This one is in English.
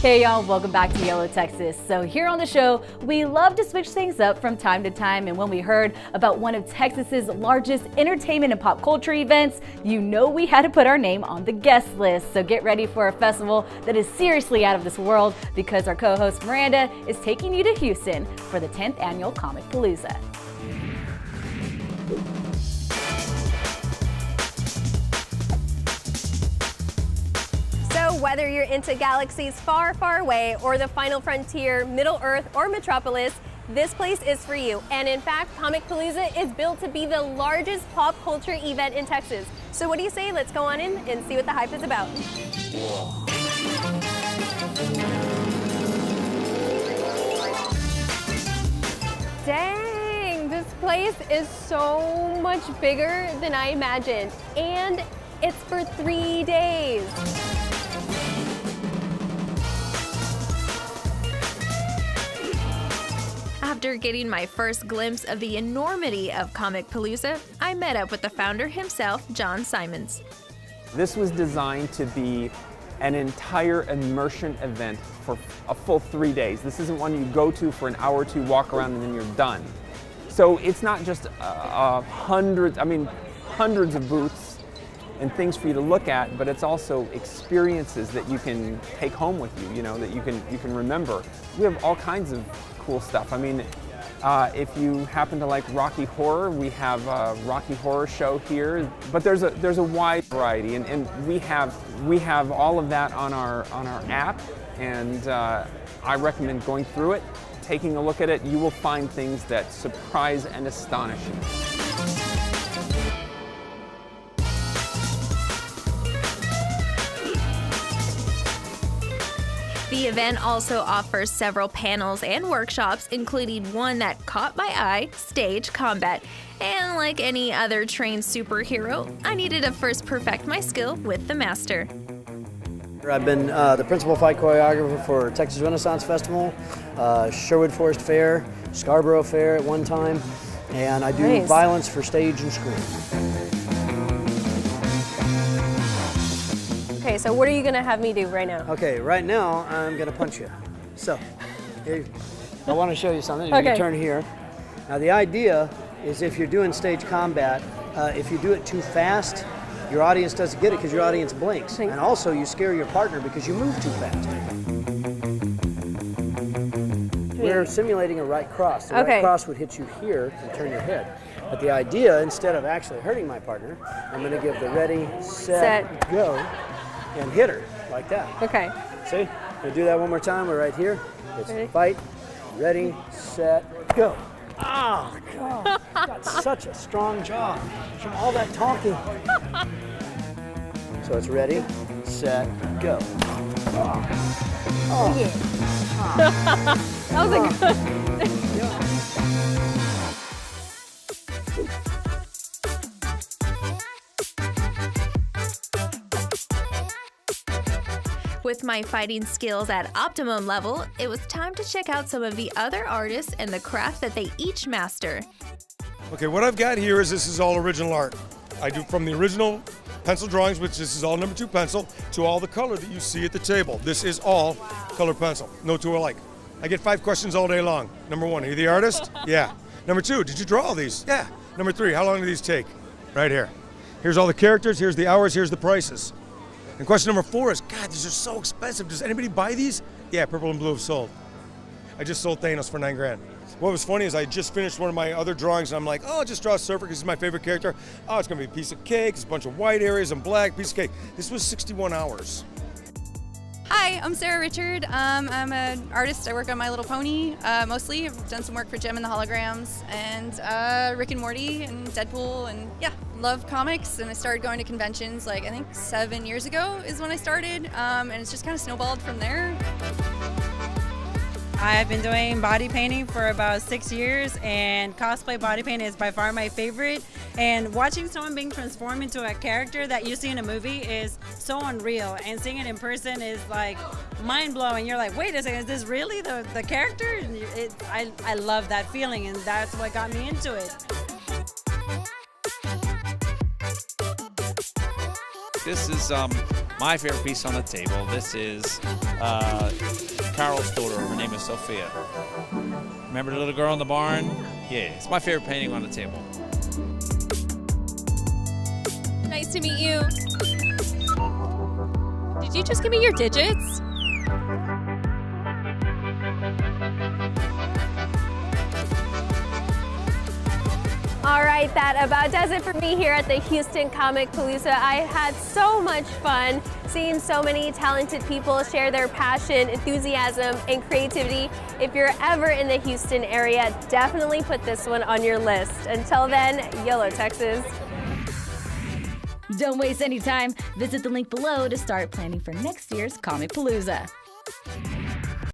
Hey y'all, welcome back to YOLO Texas. So here on the show, we love to switch things up from time to time, and when we heard about one of Texas's largest entertainment and pop culture events, you know we had to put our name on the guest list. So get ready for a festival that is seriously out of this world, because our co-host Miranda is taking you to Houston for the 10th annual Comicpalooza. Whether you're into galaxies far, far away, or the final frontier, Middle Earth, or Metropolis, this place is for you. And in fact, Comicpalooza is built to be the largest pop culture event in Texas. So what do you say? Let's go on in and see what the hype is about. Dang, this place is so much bigger than I imagined. And it's for 3 days. After getting my first glimpse of the enormity of Comicpalooza, I met up with the founder himself, John Simons. This was designed to be an entire immersion event for a full 3 days. This isn't one you go to for an hour or two, walk around, and then you're done. So it's not just hundreds of booths and things for you to look at, but it's also experiences that you can take home with you, that you can remember. We have all kinds of cool stuff. I mean, if you happen to like Rocky Horror, we have a Rocky Horror show here, but there's a wide variety, and we have all of that on our app, and I recommend going through it, taking a look at it. You will find things that surprise and astonish you. The event also offers several panels and workshops, including one that caught my eye, stage combat. And like any other trained superhero, I needed to first perfect my skill with the master. I've been the principal fight choreographer for Texas Renaissance Festival, Sherwood Forest Fair, Scarborough Fair at one time, and I do violence for stage and screen. Okay, so what are you gonna have me do right now? Okay, right now I'm gonna punch you. So, here, I want to show you something. You can turn here. Now the idea is, if you're doing stage combat, if you do it too fast, your audience doesn't get it because your audience blinks. And also you scare your partner because you move too fast. We're simulating a right cross. The right cross would hit you here and turn your head. But the idea, instead of actually hurting my partner, I'm gonna give the ready, set, go, and hit her like that. Okay. See? We'll do that one more time. We're right here. It's fight, ready, set, go. Oh, God. Got such a strong jaw from all that talking. So it's ready, set, go. Oh, yeah. That was a good. With my fighting skills at optimum level, it was time to check out some of the other artists and the craft that they each master. Okay, what I've got here is this is all original art. I do from the original pencil drawings, which this is all number 2 pencil, to all the color that you see at the table. This is all color pencil, no two alike. I get 5 questions all day long. Number 1, are you the artist? Yeah. Number 2, did you draw all these? Yeah. Number 3, how long do these take? Right here. Here's all the characters, here's the hours, here's the prices. And question number 4 is, God, these are so expensive. Does anybody buy these? Yeah, Purple and Blue have sold. I just sold Thanos for $9 grand. What was funny is I just finished one of my other drawings, and I'm like, oh, I'll just draw a surfer because he's my favorite character. Oh, it's gonna be a piece of cake, it's a bunch of white areas and black, piece of cake. This was 61 hours. Hi, I'm Sarah Richard. I'm an artist. I work on My Little Pony mostly. I've done some work for Gem and the Holograms and Rick and Morty and Deadpool, and yeah, love comics. And I started going to conventions like I think 7 years ago is when I started, and it's just kind of snowballed from there. I've been doing body painting for about 6 years, and cosplay body painting is by far my favorite. And watching someone being transformed into a character that you see in a movie is so unreal, and seeing it in person is like mind-blowing. You're like, wait a second, is this really the character? And I love that feeling, and that's what got me into it. This is My favorite piece on the table, this is Carol's daughter. Her name is Sophia. Remember the little girl in the barn? Yeah, it's my favorite painting on the table. Nice to meet you. Did you just give me your digits? All right, that about does it for me here at the Houston Comicpalooza. I had so much fun seeing so many talented people share their passion, enthusiasm, and creativity. If you're ever in the Houston area, definitely put this one on your list. Until then, YOLO Texas. Don't waste any time. Visit the link below to start planning for next year's Comicpalooza.